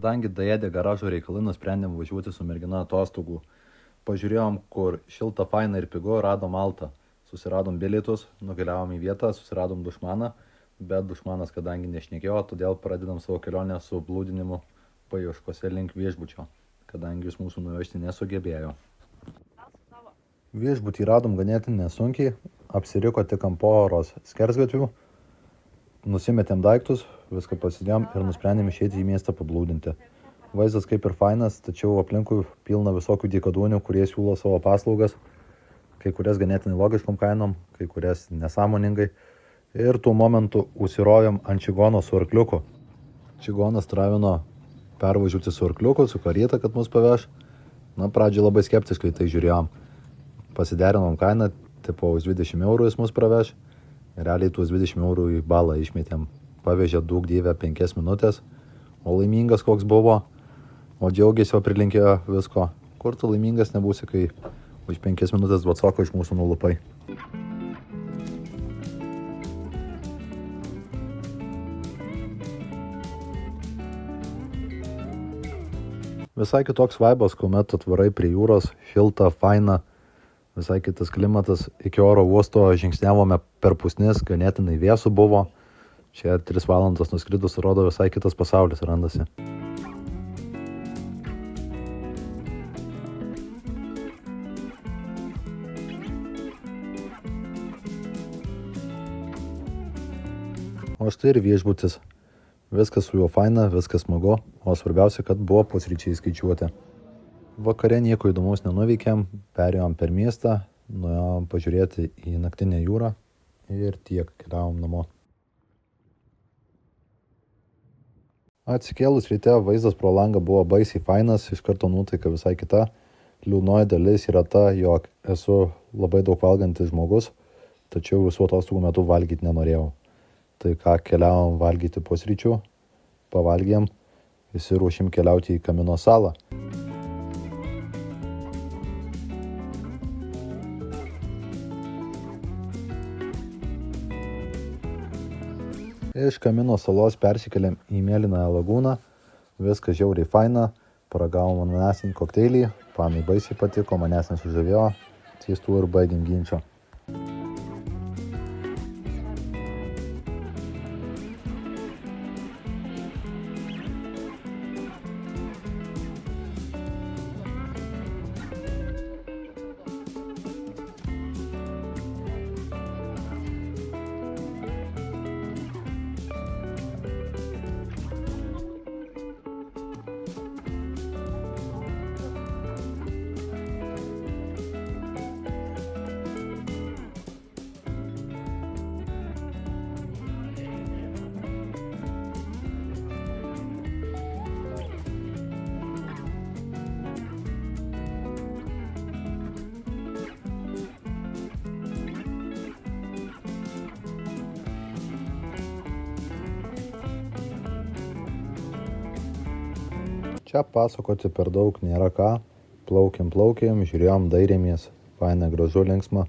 Kadangi daėdė garažo reikalai, nusprendėm važiuoti su mergina atostogų. Pažiūrėjom, kur šilta, faina ir pigu, radom Maltą. Susiradom bilietus, nukeliavom į vietą, susiradom dušmaną, bet dušmanas kadangi nešnekėjo, todėl pradedam savo kelionę su blūdinimu paieškose link viešbučio, kadangi jis mūsų nuvežti nesugebėjo. Viešbutį radom ganėtinai nesunkiai, apsiriko tik ant poros skersgatvių, nusimetėm daiktus, viską pasidėjom ir nusprendėm išeiti į miestą pablūdinti. Vaizdas kaip ir fainas, tačiau aplinkui pilna visokių dykaduonių, kurie siūlo savo paslaugas, kai kurias ganėtinai logiškom kainom, kai kurias nesąmoningai. Ir tuo momentu užsirovėm ant čigono su arkliuku. Čigonas travino pervažiuoti su arkliuku, su karieta, kad mus paveš. Pradžiai labai skeptiškai tai žiūrėjom. Pasiderinom kainą, tipo už 20 eurų jis mus praveš. Realiai tuos 20 eurų į balą išmetėm. Pavežė daug dievę 5 minutės. O laimingas koks buvo. O džiaugiasi, o prilinkėjo visko. Kur tu laimingas nebūsi, kai už 5 minutės vatsoko iš mūsų nulupai. Visai kitoks vaibas, kuomet atvarai prie jūros, šilta, faina, visai kitas klimatas. Iki oro uosto žingsniavome per pusnis, ganėtinai vėsų buvo. Čia 3 valandas nuskridus, rodo, visai kitas pasaulis randasi. O štai ir viešbutis. Viskas su juo faina, viskas smagu, o svarbiausia, kad buvo pusryčiai skaičiuoti. Vakare nieko įdomaus nenuveikėm, perėjom per miestą, nuėjom pažiūrėti į naktinę jūrą ir tiek, keliavom namo. Atsikėlus ryte vaizdas pro langą buvo baisiai fainas, iš karto nuotaika visai kita. Liūdnoji dalis yra ta, jog esu labai daug valgantis žmogus, tačiau visų atostogų metu valgyti nenorėjau. Tai ką, keliavom valgyti pusryčių, pavalgėm, įsiruošim keliauti į Kamino salą. Iš Kamino salos persikėlėm į Mėlynąją lagūną, viskas žiauriai faina, paragavom anasinį kokteilį, panai baisiai patiko, manęs nesužavėjo, ties tuo ir baigėm ginčą. Čia pasakoti per daug nėra ką, plaukėm, žiūrėjom, dairėmės, faina, gražu, linksma.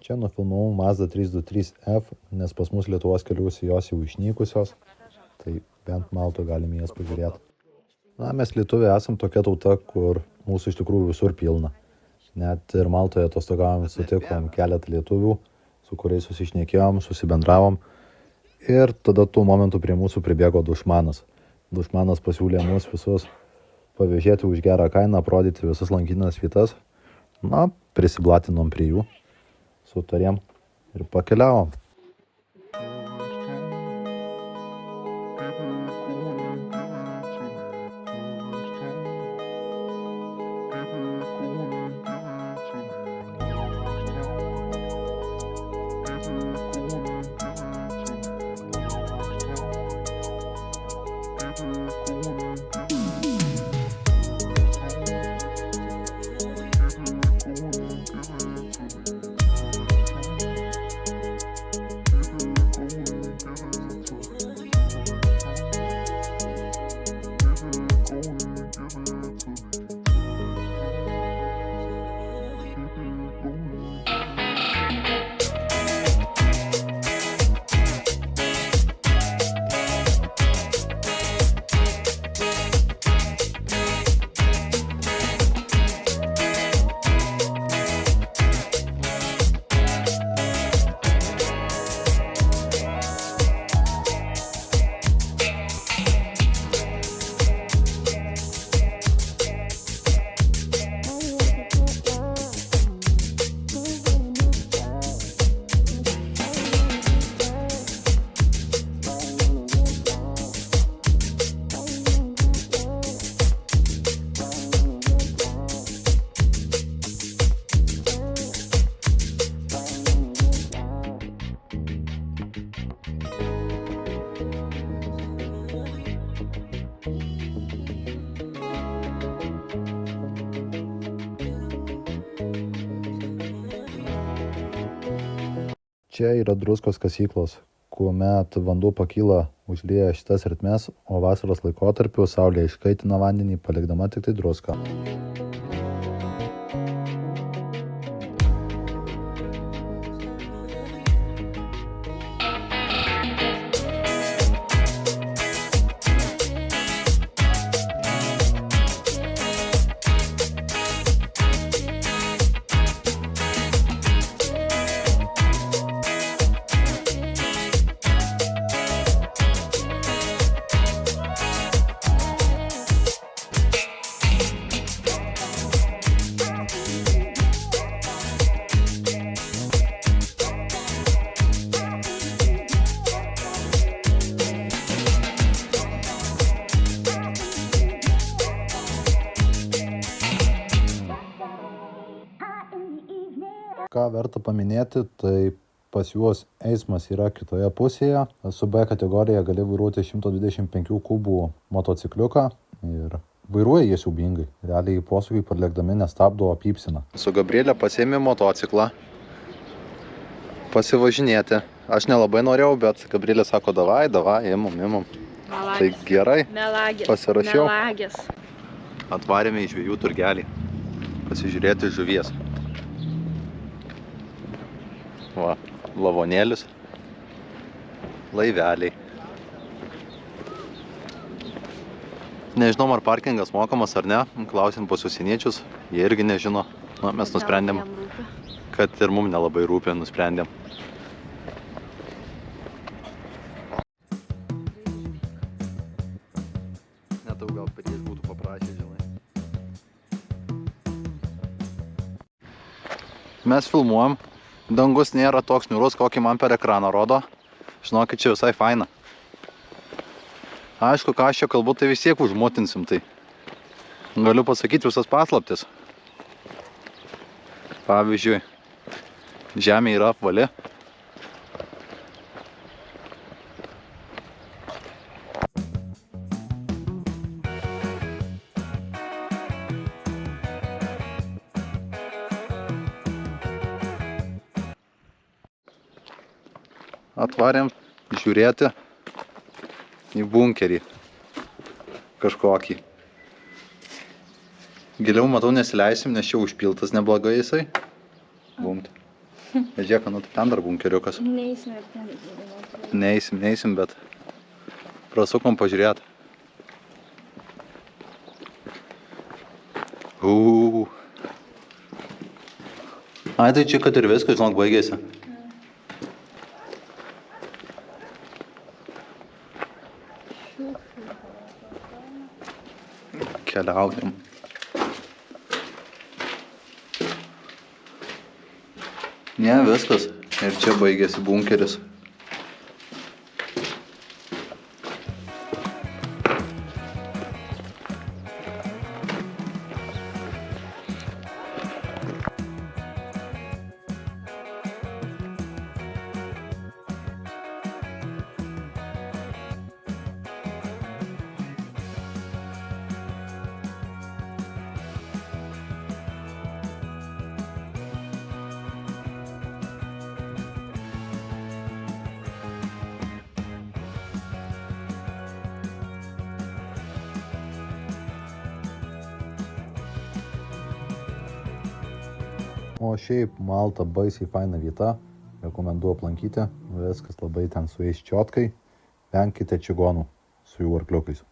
Čia nufilmavau Mazda 323F, nes pas mus Lietuvos keliuose jos jau išnykusios, tai bent Maltoje galime jas pažiūrėti. Na, mes lietuviai esam tokia tauta, kur mūsų iš tikrųjų visur pilna. Net ir Maltoje atostogavom, sutikom keletą lietuvių, su kuriais susišnekėjom, susibendravom. Ir tada tų momentų prie mūsų pribėgo Dušmanas. Dušmanas pasiūlė mus visus pavėžėti už gerą kainą, aprodyti visas lankytinas vietas. Na, prisiblatinom prie jų, sutarėm ir pakeliavom. Čia yra druskos kasyklos, kuomet vanduo pakyla, užlieja šitas ertmes, o vasaros laikotarpiu saulė iškaitina vandenį, palikdama tik tai druską. Ką verta paminėti, tai pas juos eismas yra kitoje pusėje. Su B kategorija gali vairuoti 125 kubų motocikliuką ir vairuoja jie siaubingai. Realiai posūkiai parlėkdami nestabdo, apypsina. Su Gabrielė pasiėmė motociklą pasivažinėti. Aš nelabai norėjau, bet Gabrielė sako, davai, imam. Melagis. Tai gerai, Melagis. pasirašiau. Melagis. Atvarėme į žvejų turgelį pasižiūrėti žuvies. Va, lavonėlis, laiveliai. Nežinom, ar parkingas mokamas ar ne, klausim pas užsieniečius, jie irgi nežino. Na, mes nusprendėm, kad ir mums nelabai rūpi, nusprendėm. Net jau gal per jais būtų paprašę, žinai. Mes filmuojam. Dangus nėra toks niūrus, kokį man per ekraną rodo. Žinokit, čia visai faina. Aišku, ką aš čia kalbu, tai vis tiek užmutinsim tai. Galiu pasakyti visas paslaptis. Pavyzdžiui, žemė yra apvali. Atvarėm žiūrėti į bunkerį kažkokį. Giliau, matau, nesileisim, nes čia užpiltas neblogai jisai. Bumt. Žiūrėk, nu tai ten dar bunkeriukas. Neįsim ir ten. Neįsim, bet prasukom pažiūrėti. Ai, tai čia kad ir viskas, žinok, baigėsi. Keliaujam. Ne, viskas. Ir čia baigėsi bunkeris. O šiaip Malta baisiai faina vieta, rekomenduoju aplankyti, viskas labai ten su jais čiotkai, venkite čigonų su jų arkliukais.